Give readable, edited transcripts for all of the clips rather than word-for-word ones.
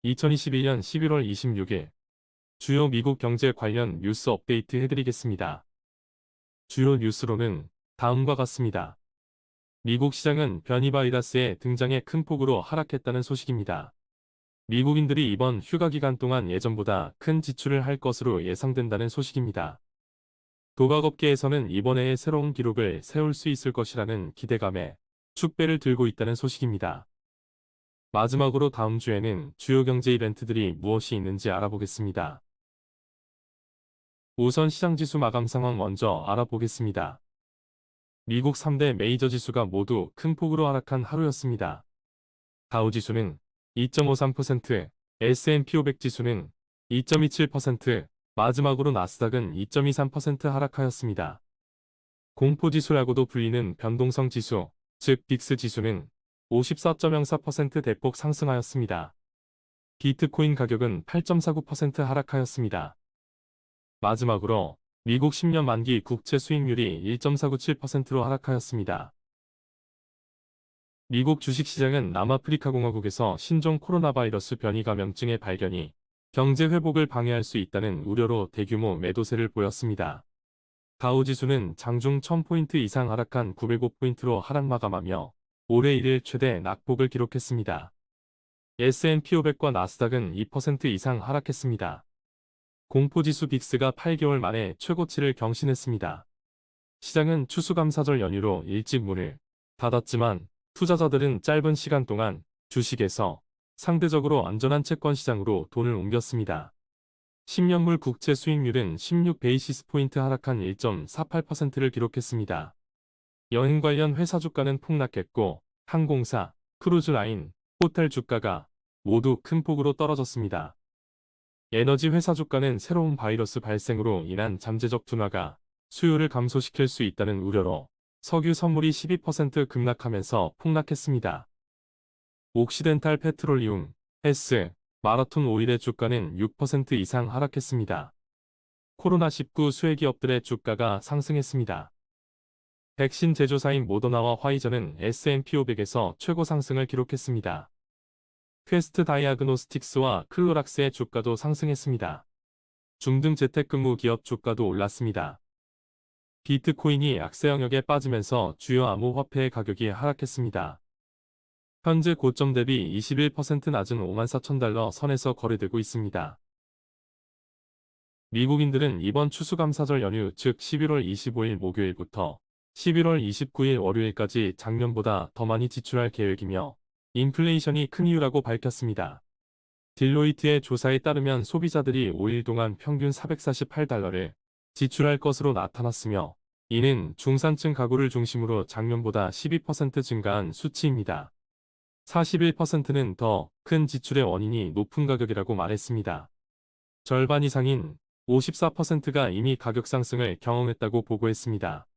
2021년 11월 26일 주요 미국 경제 관련 뉴스 업데이트 해드리겠습니다. 주요 뉴스로는 다음과 같습니다. 미국 시장은 변이 바이러스의 등장에 큰 폭으로 하락했다는 소식입니다. 미국인들이 이번 휴가 기간 동안 예전보다 큰 지출을 할 것으로 예상된다는 소식입니다. 도박업계에서는 이번 해에 새로운 기록을 세울 수 있을 것이라는 기대감에 축배를 들고 있다는 소식입니다. 마지막으로 다음 주에는 주요 경제 이벤트들이 무엇이 있는지 알아보겠습니다. 우선 시장지수 마감 상황 먼저 알아보겠습니다. 미국 3대 메이저 지수가 모두 큰 폭으로 하락한 하루였습니다. 다우지수는 2.53%, S&P 500 지수는 2.27%, 마지막으로 나스닥은 2.23% 하락하였습니다. 공포지수라고도 불리는 변동성 지수, 즉 빅스 지수는 54.04% 대폭 상승하였습니다. 비트코인 가격은 8.49% 하락하였습니다. 마지막으로 미국 10년 만기 국채 수익률이 1.497%로 하락하였습니다. 미국 주식시장은 남아프리카 공화국에서 신종 코로나 바이러스 변이 감염증의 발견이 경제 회복을 방해할 수 있다는 우려로 대규모 매도세를 보였습니다. 다우지수는 장중 1000포인트 이상 하락한 905포인트로 하락 마감하며 올해 1일 최대 낙폭을 기록했습니다. S&P 500과 나스닥은 2% 이상 하락했습니다. 공포지수 빅스가 8개월 만에 최고치를 경신했습니다. 시장은 추수감사절 연휴로 일찍 문을 닫았지만 투자자들은 짧은 시간 동안 주식에서 상대적으로 안전한 채권 시장으로 돈을 옮겼습니다. 10년물 국채 수익률은 16베이시스 포인트 하락한 1.48%를 기록했습니다. 여행 관련 회사 주가는 폭락했고 항공사, 크루즈라인, 호텔 주가가 모두 큰 폭으로 떨어졌습니다. 에너지 회사 주가는 새로운 바이러스 발생으로 인한 잠재적 둔화가 수요를 감소시킬 수 있다는 우려로 석유 선물이 12% 급락하면서 폭락했습니다. 옥시덴탈 페트롤리움, 헤스, 마라톤 오일의 주가는 6% 이상 하락했습니다. 코로나19 수혜기업들의 주가가 상승했습니다. 백신 제조사인 모더나와 화이저는 S&P 500에서 최고 상승을 기록했습니다. 퀘스트 다이아그노스틱스와 클로락스의 주가도 상승했습니다. 중등 재택근무 기업 주가도 올랐습니다. 비트코인이 약세 영역에 빠지면서 주요 암호화폐의 가격이 하락했습니다. 현재 고점 대비 21% 낮은 54,000달러 선에서 거래되고 있습니다. 미국인들은 이번 추수감사절 연휴 즉 11월 25일 목요일부터 11월 29일 월요일까지 작년보다 더 많이 지출할 계획이며 인플레이션이 큰 이유라고 밝혔습니다. 딜로이트의 조사에 따르면 소비자들이 5일 동안 평균 448달러를 지출할 것으로 나타났으며 이는 중산층 가구를 중심으로 작년보다 12% 증가한 수치입니다. 41%는 더 큰 지출의 원인이 높은 가격이라고 말했습니다. 절반 이상인 54%가 이미 가격 상승을 경험했다고 보고했습니다.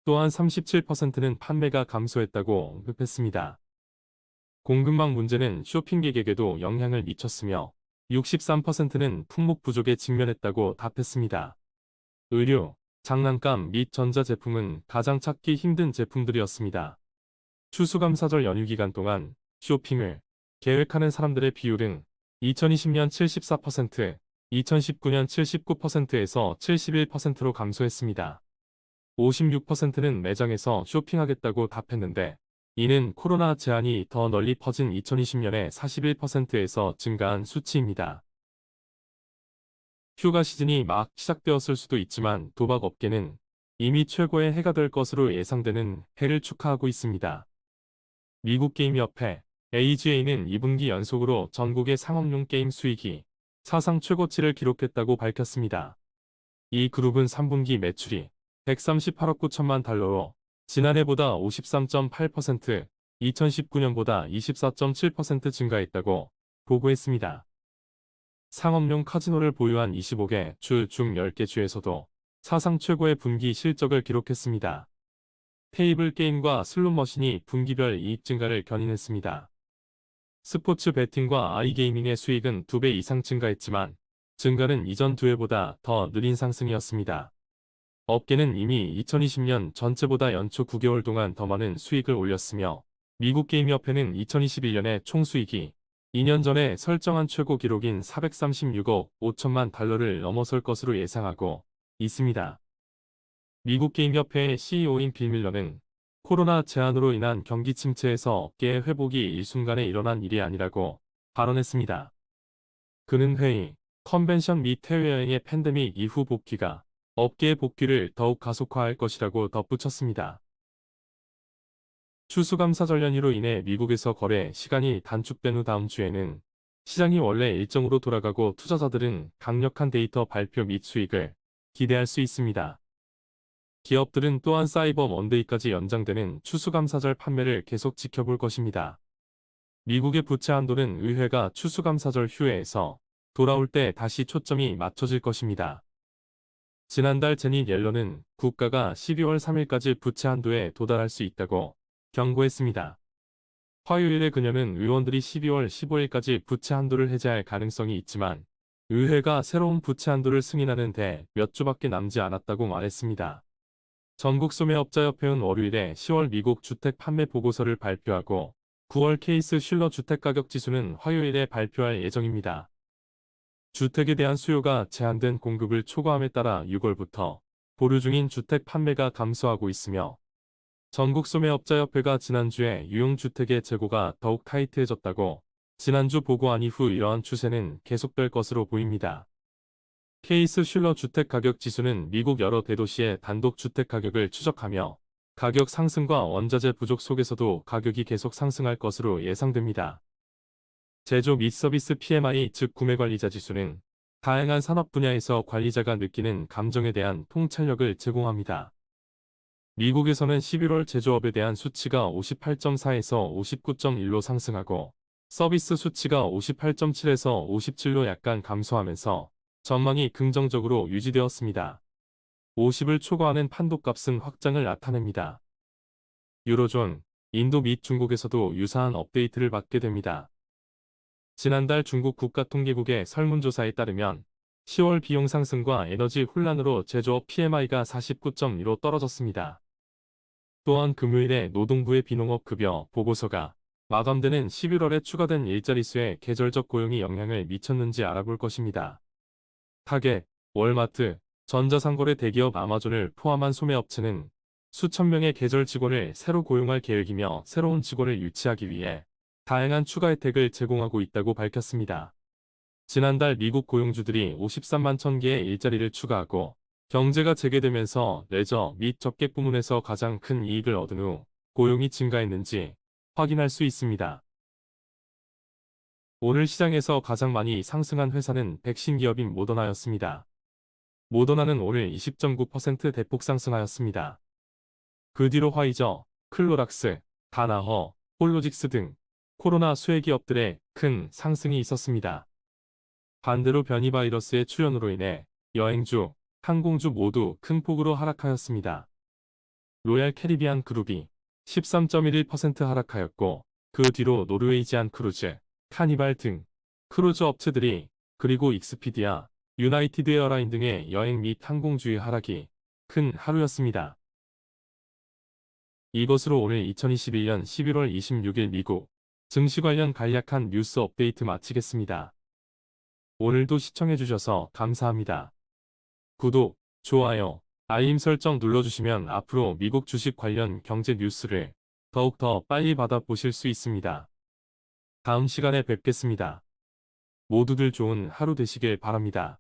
또한 37%는 판매가 감소했다고 언급했습니다. 공급망 문제는 쇼핑객에게도 영향을 미쳤으며 63%는 품목 부족에 직면했다고 답했습니다. 의류, 장난감 및 전자제품은 가장 찾기 힘든 제품들이었습니다. 추수감사절 연휴 기간 동안 쇼핑을 계획하는 사람들의 비율은 2020년 74%, 2019년 79%에서 71%로 감소했습니다. 56%는 매장에서 쇼핑하겠다고 답했는데 이는 코로나 제한이 더 널리 퍼진 2020년의 41%에서 증가한 수치입니다. 휴가 시즌이 막 시작되었을 수도 있지만 도박업계는 이미 최고의 해가 될 것으로 예상되는 해를 축하하고 있습니다. 미국 게임협회 AGA는 2분기 연속으로 전국의 상업용 게임 수익이 사상 최고치를 기록했다고 밝혔습니다. 이 그룹은 3분기 매출이 138억 9천만 달러로 지난해보다 53.8%, 2019년보다 24.7% 증가했다고 보고했습니다. 상업용 카지노를 보유한 25개 주 중 10개 주에서도 사상 최고의 분기 실적을 기록했습니다. 테이블 게임과 슬롯머신이 분기별 이익 증가를 견인했습니다. 스포츠 베팅과 아이게이밍의 수익은 2배 이상 증가했지만 증가는 이전 두 해보다 더 느린 상승이었습니다. 업계는 이미 2020년 전체보다 연초 9개월 동안 더 많은 수익을 올렸으며 미국 게임협회는 2021년에 총 수익이 2년 전에 설정한 최고 기록인 436억 5천만 달러를 넘어설 것으로 예상하고 있습니다. 미국 게임협회의 CEO인 빌 밀러는 코로나 제한으로 인한 경기 침체에서 업계의 회복이 일순간에 일어난 일이 아니라고 발언했습니다. 그는 회의, 컨벤션 및 해외여행의 팬데믹 이후 복귀가 업계의 복귀를 더욱 가속화할 것이라고 덧붙였습니다. 추수감사절 연휴로 인해 미국에서 거래 시간이 단축된 후 다음 주에는 시장이 원래 일정으로 돌아가고 투자자들은 강력한 데이터 발표 및 수익을 기대할 수 있습니다. 기업들은 또한 사이버 먼데이까지 연장되는 추수감사절 판매를 계속 지켜볼 것입니다. 미국의 부채 한도는 의회가 추수감사절 휴회에서 돌아올 때 다시 초점이 맞춰질 것입니다. 지난달 제닛 옐런은 국가가 12월 3일까지 부채 한도에 도달할 수 있다고 경고했습니다. 화요일에 그녀는 의원들이 12월 15일까지 부채 한도를 해제할 가능성이 있지만 의회가 새로운 부채 한도를 승인하는 데 몇 주밖에 남지 않았다고 말했습니다. 전국소매업자협회는 월요일에 10월 미국 주택 판매 보고서를 발표하고 9월 케이스 슐러 주택가격지수는 화요일에 발표할 예정입니다. 주택에 대한 수요가 제한된 공급을 초과함에 따라 6월부터 보류 중인 주택 판매가 감소하고 있으며 전국소매업자협회가 지난주에 유용주택의 재고가 더욱 타이트해졌다고 지난주 보고한 이후 이러한 추세는 계속될 것으로 보입니다. 케이스 슐러 주택가격지수는 미국 여러 대도시의 단독 주택가격을 추적하며 가격 상승과 원자재 부족 속에서도 가격이 계속 상승할 것으로 예상됩니다. 제조 및 서비스 PMI 즉 구매관리자 지수는 다양한 산업 분야에서 관리자가 느끼는 감정에 대한 통찰력을 제공합니다. 미국에서는 11월 제조업에 대한 수치가 58.4에서 59.1로 상승하고 서비스 수치가 58.7에서 57로 약간 감소하면서 전망이 긍정적으로 유지되었습니다. 50을 초과하는 판도값은 확장을 나타냅니다. 유로존, 인도 및 중국에서도 유사한 업데이트를 받게 됩니다. 지난달 중국 국가통계국의 설문조사에 따르면 10월 비용 상승과 에너지 혼란으로 제조업 PMI가 49.2로 떨어졌습니다. 또한 금요일에 노동부의 비농업 급여 보고서가 마감되는 11월에 추가된 일자리 수에 계절적 고용이 영향을 미쳤는지 알아볼 것입니다. 타겟, 월마트, 전자상거래 대기업 아마존을 포함한 소매업체는 수천 명의 계절 직원을 새로 고용할 계획이며 새로운 직원을 유치하기 위해 다양한 추가 혜택을 제공하고 있다고 밝혔습니다. 지난달 미국 고용주들이 53만 1000개의 일자리를 추가하고 경제가 재개되면서 레저 및 접객 부문에서 가장 큰 이익을 얻은 후 고용이 증가했는지 확인할 수 있습니다. 오늘 시장에서 가장 많이 상승한 회사는 백신 기업인 모더나였습니다. 모더나는 오늘 20.9% 대폭 상승하였습니다. 그 뒤로 화이저, 클로락스, 다나허, 홀로직스 등 코로나 수혜 기업들의 큰 상승이 있었습니다. 반대로 변이 바이러스의 출현으로 인해 여행주, 항공주 모두 큰 폭으로 하락하였습니다. 로얄 캐리비안 그룹이 13.11% 하락하였고 그 뒤로 노르웨이지안 크루즈, 카니발 등 크루즈 업체들이 그리고 익스피디아, 유나이티드 에어라인 등의 여행 및 항공주의 하락이 큰 하루였습니다. 이것으로 오늘 2021년 11월 26일 미국 증시 관련 간략한 뉴스 업데이트 마치겠습니다. 오늘도 시청해주셔서 감사합니다. 구독, 좋아요, 알림 설정 눌러주시면 앞으로 미국 주식 관련 경제 뉴스를 더욱더 빨리 받아보실 수 있습니다. 다음 시간에 뵙겠습니다. 모두들 좋은 하루 되시길 바랍니다.